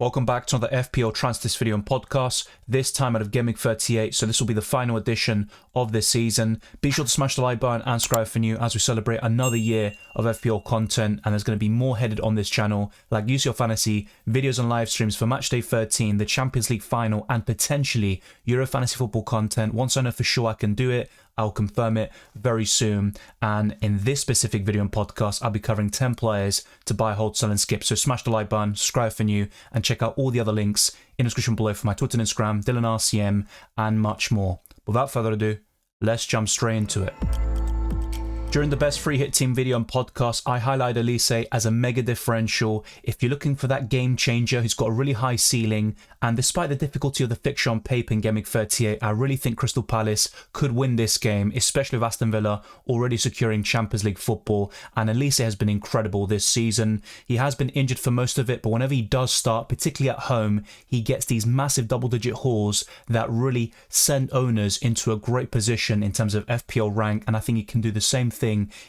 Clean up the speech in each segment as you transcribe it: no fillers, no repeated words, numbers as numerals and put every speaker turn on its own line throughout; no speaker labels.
Welcome back to another FPL Transfer video and podcast, this time out of Gameweek 38, so this will be the final edition of this season. Be sure to smash the like button and subscribe for new as we celebrate another year of FPL content, and there's going to be more headed on this channel, like Use Your Fantasy, videos and live streams for Matchday 13, the Champions League final, and potentially Euro Fantasy Football content. Once I know for sure I can do it, I'll confirm it very soon. And in this specific video and podcast, I'll be covering 10 players to buy, hold, sell, and skip. So smash the like button, subscribe for new, and check out all the other links in the description below for my Twitter and Instagram, DylanRCM, and much more. Without further ado, let's jump straight into it. During the best free hit team video and podcast, I highlight Analyse as a mega differential. If you're looking for that game changer who's got a really high ceiling, and despite the difficulty of the fixture on paper in Gameweek 38, I really think Crystal Palace could win this game, especially with Aston Villa already securing Champions League football. And Analyse has been incredible this season. He has been injured for most of it, but whenever he does start, particularly at home, he gets these massive double-digit hauls that really send owners into a great position in terms of FPL rank, and I think he can do the same thing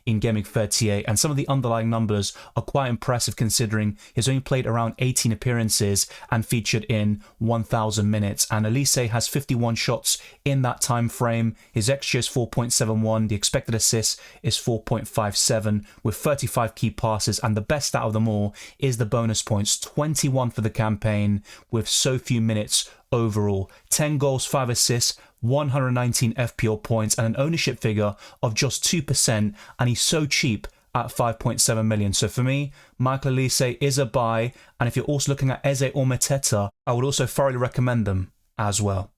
in Gameweek 38, and some of the underlying numbers are quite impressive considering he's only played around 18 appearances and featured in 1,000 minutes. And Analyse has 51 shots in that time frame. His XG is 4.71, the expected assist is 4.57 with 35 key passes, and the best out of them all is the bonus points, 21 for the campaign with so few minutes overall. 10 goals, 5 assists, 119 FPL points, and an ownership figure of just 2%, and he's so cheap at 5.7 million. So for me, Michael Analyse is a buy, and if you're also looking at Eze or Mateta, I would also thoroughly recommend them as well.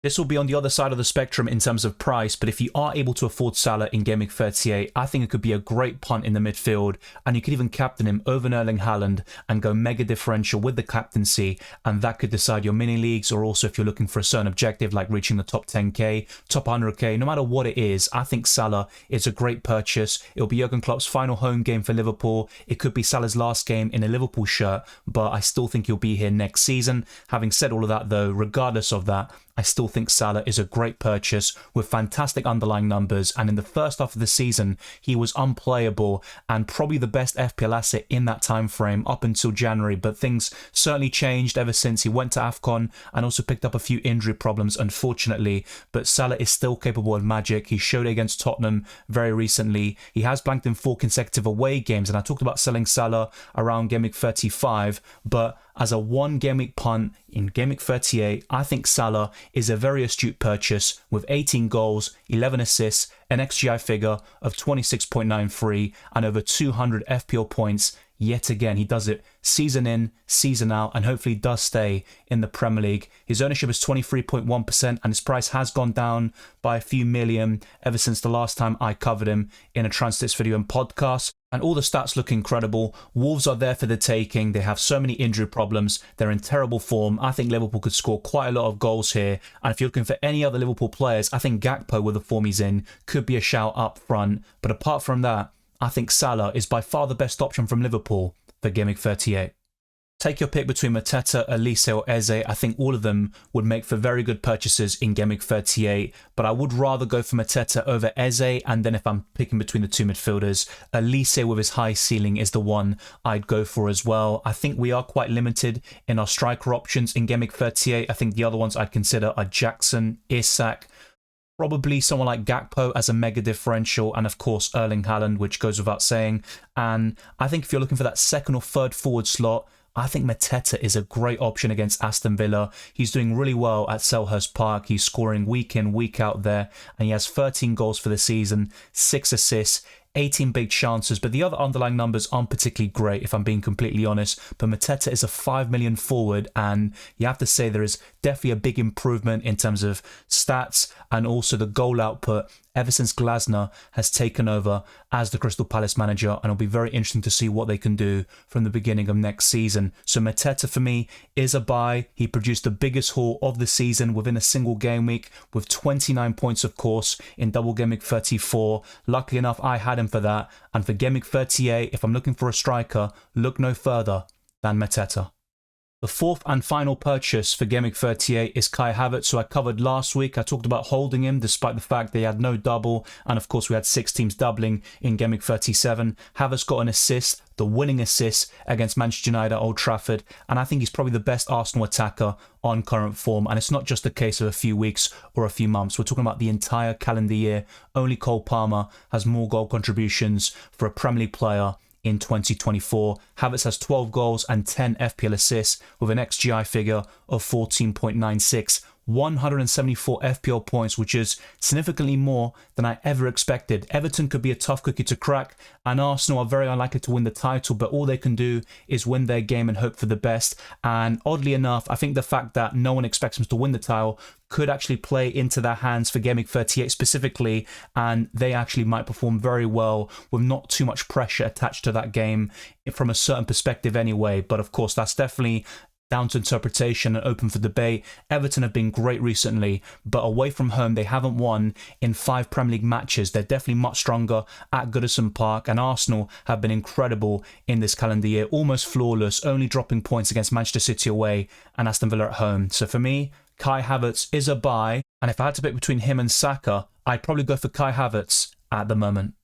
This will be on the other side of the spectrum in terms of price, but if you are able to afford Salah in Gameweek 38, I think it could be a great punt in the midfield, and you could even captain him over Erling Haaland and go mega differential with the captaincy, and that could decide your mini leagues, or also if you're looking for a certain objective like reaching the top 10k, top 100k, no matter what it is, I think Salah is a great purchase. It'll be Jurgen Klopp's final home game for Liverpool. It could be Salah's last game in a Liverpool shirt, but I still think he'll be here next season. Having said all of that though, regardless of that, I still think Salah is a great purchase with fantastic underlying numbers, and in the first half of the season he was unplayable and probably the best FPL asset in that time frame up until January, but things certainly changed ever since he went to AFCON and also picked up a few injury problems unfortunately. But Salah is still capable of magic. He showed it against Tottenham very recently. He has blanked in 4 consecutive away games, and I talked about selling Salah around Gameweek 35, but as a one Gameweek punt in Gameweek 38, I think Salah is a very astute purchase with 18 goals, 11 assists, an XGI figure of 26.93 and over 200 FPL points. Yet again, he does it season in, season out, and hopefully does stay in the Premier League. His ownership is 23.1%, and his price has gone down by a few million ever since the last time I covered him in a Transfers video and podcast. And all the stats look incredible. Wolves are there for the taking. They have so many injury problems. They're in terrible form. I think Liverpool could score quite a lot of goals here. And if you're looking for any other Liverpool players, I think Gakpo, with the form he's in, could be a shout up front. But apart from that, I think Salah is by far the best option from Liverpool for Gameweek 38. Take your pick between Mateta, Analyse or Eze. I think all of them would make for very good purchases in Gameweek 38, but I would rather go for Mateta over Eze, and then if I'm picking between the two midfielders, Analyse with his high ceiling is the one I'd go for as well. I think we are quite limited in our striker options in Gameweek 38. I think the other ones I'd consider are Jackson, Isak, probably someone like Gakpo as a mega differential, and of course Erling Haaland, which goes without saying. And I think if you're looking for that second or third forward slot, I think Mateta is a great option against Aston Villa. He's doing really well at Selhurst Park. He's scoring week in, week out there, and he has 13 goals for the season, 6 assists, 18 big chances, but the other underlying numbers aren't particularly great if I'm being completely honest. But Mateta is a 5 million forward, and you have to say there is definitely a big improvement in terms of stats and also the goal output ever since Glasner has taken over as the Crystal Palace manager, and it'll be very interesting to see what they can do from the beginning of next season. So Mateta for me is a buy. He produced the biggest haul of the season within a single game week with 29 points of course in double game week 34. Luckily enough I had him for that, and for game week 38 if I'm looking for a striker, look no further than Mateta. The fourth and final purchase for Gameweek 38 is Kai Havertz, who I covered last week. I talked about holding him despite the fact they had no double, and of course we had 6 teams doubling in Gameweek 37. Havertz got an assist, the winning assist against Manchester United at Old Trafford, and I think he's probably the best Arsenal attacker on current form, and it's not just a case of a few weeks or a few months. We're talking about the entire calendar year. Only Cole Palmer has more goal contributions for a Premier League player in 2024. Havertz has 12 goals and 10 FPL assists with an XGI figure of 14.96. 174 FPL points, which is significantly more than I ever expected. Everton could be a tough cookie to crack, and Arsenal are very unlikely to win the title, but all they can do is win their game and hope for the best. And oddly enough, I think the fact that no one expects them to win the title could actually play into their hands for Gameweek 38 specifically, and they actually might perform very well with not too much pressure attached to that game from a certain perspective anyway. But of course, that's definitely down to interpretation and open for debate. Everton have been great recently, but away from home they haven't won in 5 Premier League matches. They're definitely much stronger at Goodison Park, and Arsenal have been incredible in this calendar year, almost flawless, only dropping points against Manchester City away and Aston Villa at home. So for me, Kai Havertz is a buy, and if I had to pick between him and Saka, I'd probably go for Kai Havertz at the moment.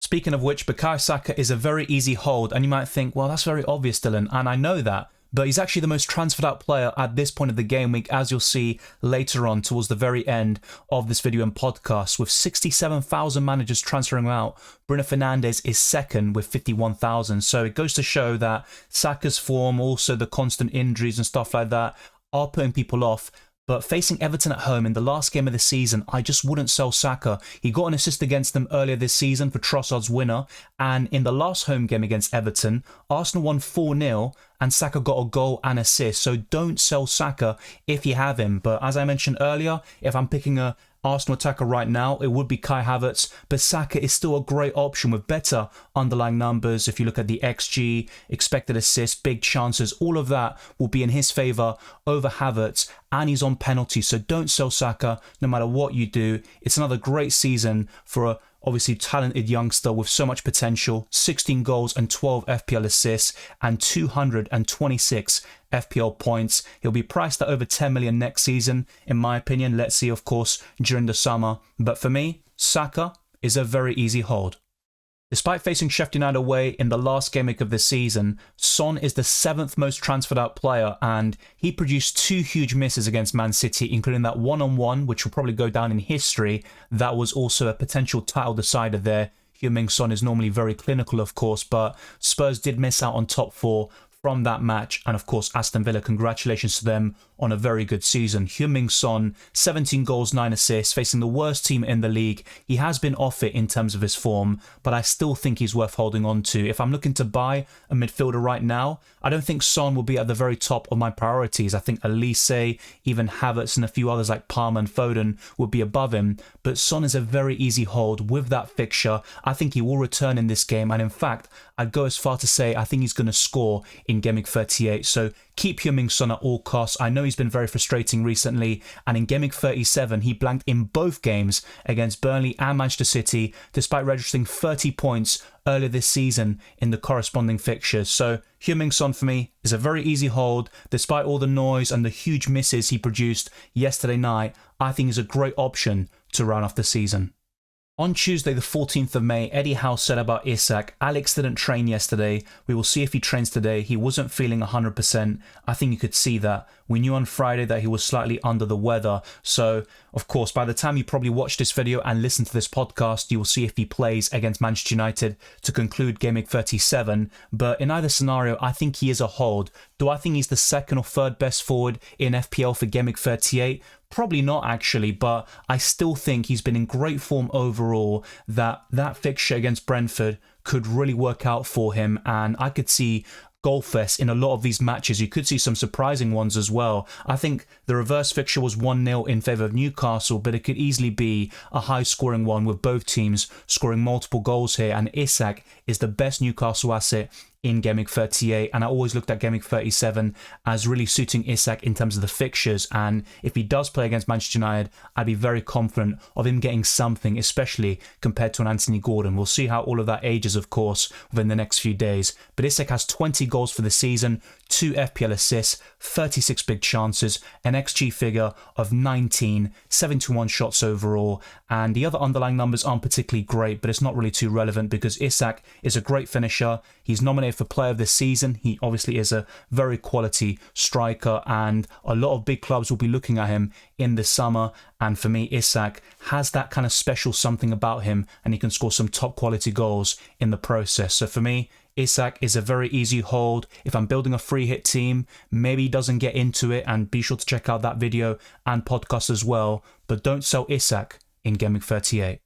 Speaking of which, Bukayo Saka is a very easy hold, and you might think, well, that's very obvious, Dylan, and I know that. But he's actually the most transferred out player at this point of the game week, as you'll see later on towards the very end of this video and podcast. With 67,000 managers transferring out, Bruno Fernandes is second with 51,000. So it goes to show that Saka's form, also the constant injuries and stuff like that, are putting people off. But facing Everton at home in the last game of the season, I just wouldn't sell Saka. He got an assist against them earlier this season for Trossard's winner. And in the last home game against Everton, Arsenal won 4-0 and Saka got a goal and assist. So don't sell Saka if you have him. But as I mentioned earlier, if I'm picking a Arsenal attacker right now, it would be Kai Havertz, but Saka is still a great option with better underlying numbers. If you look at the XG, expected assists, big chances, all of that will be in his favour over Havertz, and he's on penalty, so don't sell Saka no matter what you do. It's another great season for a obviously talented youngster with so much potential. 16 goals and 12 FPL assists and 226 FPL points. He'll be priced at over 10 million next season, in my opinion. Let's see, of course, during the summer. But for me, Saka is a very easy hold. Despite facing Sheffield United away in the last game week of the season, Son is the 7th most transferred out player, and he produced 2 huge misses against Man City, including that one-on-one, which will probably go down in history. That was also a potential title decider there. Heung-min Son is normally very clinical, of course, but Spurs did miss out on top 4 from that match, and of course Aston Villa, congratulations to them on a very good season. Heung-min Son, 17 goals, 9 assists, facing the worst team in the league. He has been off it in terms of his form, but I still think he's worth holding on to. If I'm looking to buy a midfielder right now, I don't think Son will be at the very top of my priorities. I think Elise, even Havertz and a few others like Palmer and Foden would be above him, but Son is a very easy hold with that fixture. I think he will return in this game, and in fact, I'd go as far to say I think he's going to score in Gameweek 38. So keep Heung-min Son at all costs. I know he's been very frustrating recently, and in Gameweek 37 he blanked in both games against Burnley and Manchester City, despite registering 30 points earlier this season in the corresponding fixtures. So Heung-min Son for me is a very easy hold. Despite all the noise and the huge misses he produced yesterday night, I think he's a great option to round off the season. On Tuesday, the 14th of May, Eddie Howe said about Isak, Alex didn't train yesterday. We will see if he trains today. He wasn't feeling 100%. I think you could see that. We knew on Friday that he was slightly under the weather. So, of course, by the time you probably watch this video and listen to this podcast, you will see if he plays against Manchester United to conclude Gameweek 37. But in either scenario, I think he is a hold. Do I think he's the 2nd or 3rd best forward in FPL for Gameweek 38? Probably not actually, but I still think he's been in great form overall, that fixture against Brentford could really work out for him, and I could see goalfest in a lot of these matches. You could see some surprising ones as well. I think the reverse fixture was 1-0 in favour of Newcastle, but it could easily be a high scoring one with both teams scoring multiple goals here, and Isak is the best Newcastle asset in Gameweek 38, and I always looked at Gameweek 37 as really suiting Isak in terms of the fixtures, and if he does play against Manchester United, I'd be very confident of him getting something, especially compared to an Anthony Gordon. We'll see how all of that ages, of course, within the next few days, but Isak has 20 goals for the season, 2 FPL assists, 36 big chances, an XG figure of 19, 71 shots overall, and the other underlying numbers aren't particularly great, but it's not really too relevant because Isak is a great finisher. He's nominated for Player of the Season. He obviously is a very quality striker, and a lot of big clubs will be looking at him in the summer. And for me, Isak has that kind of special something about him, and he can score some top quality goals in the process. So for me, Isak is a very easy hold. If I'm building a free hit team, maybe he doesn't get into it, and be sure to check out that video and podcast as well. But don't sell Isak in Gameweek 38.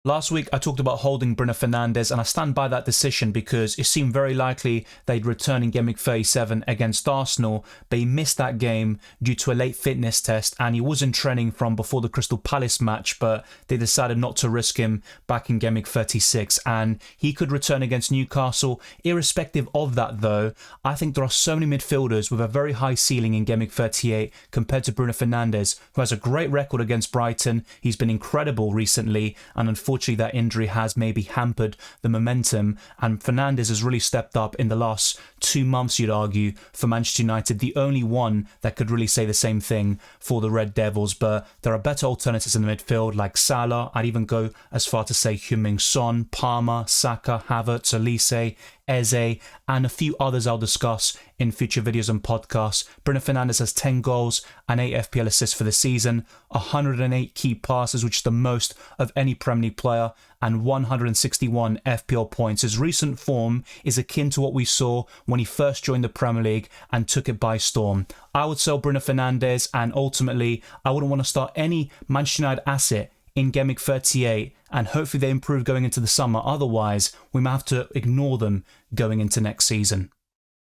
Last week, I talked about holding Bruno Fernandes, and I stand by that decision because it seemed very likely they'd return in Gameweek 37 against Arsenal, but he missed that game due to a late fitness test, and he was in training from before the Crystal Palace match, but they decided not to risk him back in Gameweek 36, and he could return against Newcastle. Irrespective of that, though, I think there are so many midfielders with a very high ceiling in Gameweek 38 compared to Bruno Fernandes, who has a great record against Brighton. He's been incredible recently, and unfortunately that injury has maybe hampered the momentum, and Fernandes has really stepped up in the last 2 months, you'd argue, for Manchester United, the only one that could really say the same thing for the Red Devils. But there are better alternatives in the midfield like Salah. I'd even go as far to say Heung-min Son, Palmer, Saka, Havertz, Elise, Eze, and a few others I'll discuss in future videos and podcasts. Bruno Fernandes has 10 goals and 8 FPL assists for the season, 108 key passes, which is the most of any Premier League player, and 161 FPL points. His recent form is akin to what we saw when he first joined the Premier League and took it by storm. I would sell Bruno Fernandes, and ultimately I wouldn't want to start any Manchester United asset in Gameweek 38, and hopefully they improve going into the summer. Otherwise, we might have to ignore them going into next season.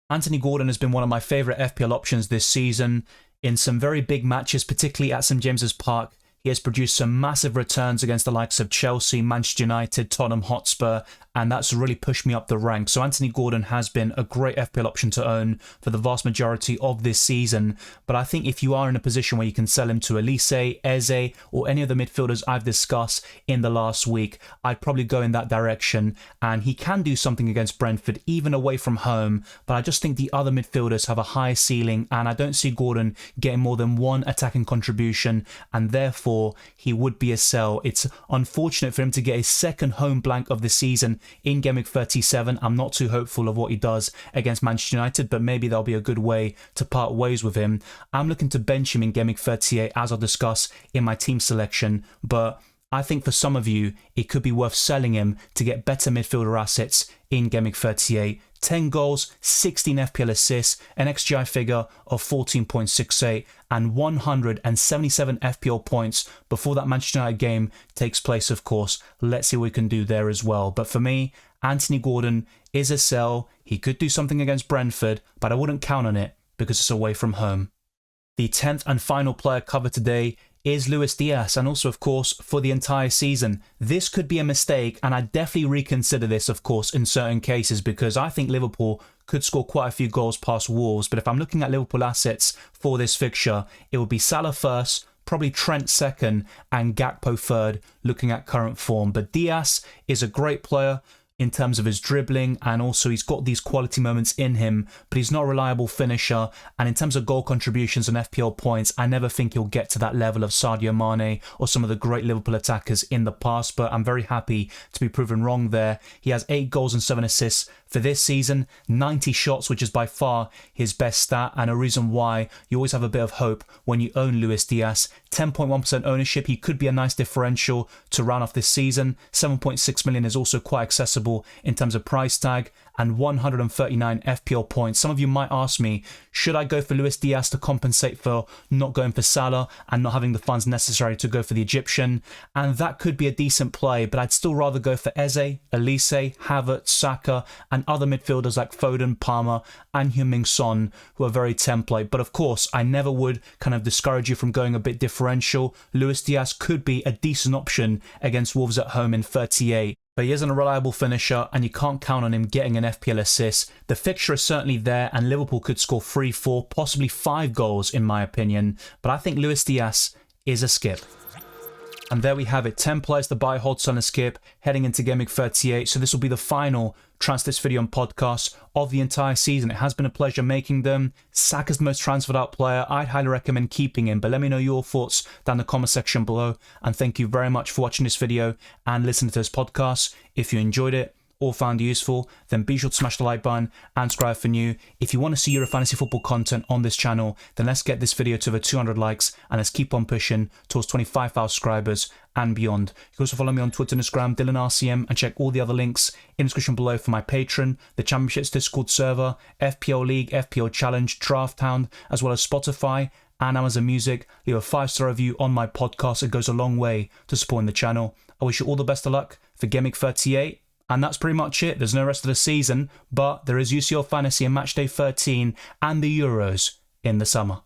Anthony Gordon has been one of my favourite FPL options this season. In some very big matches, particularly at St James's Park, he has produced some massive returns against the likes of Chelsea, Manchester United, Tottenham Hotspur, and that's really pushed me up the ranks. So Anthony Gordon has been a great FPL option to own for the vast majority of this season. But I think if you are in a position where you can sell him to Elise, Eze, or any of the midfielders I've discussed in the last week, I'd probably go in that direction. And he can do something against Brentford, even away from home. But I just think the other midfielders have a higher ceiling, and I don't see Gordon getting more than one attacking contribution, and therefore he would be a sell. It's unfortunate for him to get his second home blank of the season in Gameweek 37. I'm not too hopeful of what he does against Manchester United, but maybe that'll be a good way to part ways with him. I'm looking to bench him in Gameweek 38, as I'll discuss in my team selection, but I think for some of you, it could be worth selling him to get better midfielder assets in Gameweek 38. 10 goals, 16 FPL assists, an XGI figure of 14.68, and 177 FPL points before that Manchester United game takes place, of course. Let's see what we can do there as well. But for me, Anthony Gordon is a sell. He could do something against Brentford, but I wouldn't count on it because it's away from home. The 10th and final player covered today is Luis Diaz, and also, of course, for the entire season. This could be a mistake, and I definitely reconsider this, of course, in certain cases, because I think Liverpool could score quite a few goals past Wolves. But if I'm looking at Liverpool assets for this fixture, it would be Salah first, probably Trent second, and Gakpo third, looking at current form. But Diaz is a great player in terms of his dribbling, and also he's got these quality moments in him, but he's not a reliable finisher. And in terms of goal contributions and FPL points, I never think he'll get to that level of Sadio Mane or some of the great Liverpool attackers in the past, but I'm very happy to be proven wrong there. He has 8 goals and 7 assists for this season, 90 shots, which is by far his best stat, and a reason why you always have a bit of hope when you own Luis Diaz. 10.1% ownership, he could be a nice differential to round off this season. 7.6 million is also quite accessible in terms of price tag, and 139 FPL points. Some of you might ask me, should I go for Luis Diaz to compensate for not going for Salah and not having the funds necessary to go for the Egyptian? And that could be a decent play, but I'd still rather go for Eze, Elise, Havertz, Saka, and other midfielders like Foden, Palmer, and Heung-min Son, who are very template. But of course, I never would kind of discourage you from going a bit differential. Luis Diaz could be a decent option against Wolves at home in 38. But he isn't a reliable finisher, and you can't count on him getting an FPL assist. The fixture is certainly there, and Liverpool could score 3, 4, possibly 5 goals in my opinion. But I think Luis Diaz is a skip. And there we have it, 10 players to buy, hold, sell and skip heading into Gameweek 38. So this will be the final Transfer video and podcast of the entire season. It has been a pleasure making them. Saka's the most transferred out player. I'd highly recommend keeping him, but let me know your thoughts down in the comment section below. And thank you very much for watching this video and listening to this podcast. If you enjoyed it or found it useful, then be sure to smash the like button and subscribe for new. If you want to see Euro Fantasy Football content on this channel, then let's get this video to over 200 likes and let's keep on pushing towards 25,000 subscribers and beyond. You can also follow me on Twitter and Instagram, DylanRCM, and check all the other links in the description below for my Patreon, the Championships Discord server, FPL League, FPL Challenge, Draft Hound, as well as Spotify and Amazon Music. Leave a 5-star review on my podcast. It goes a long way to supporting the channel. I wish you all the best of luck for Gameweek 38. And that's pretty much it. There's no rest of the season, but there is UCL Fantasy and Matchday 13 and the Euros in the summer.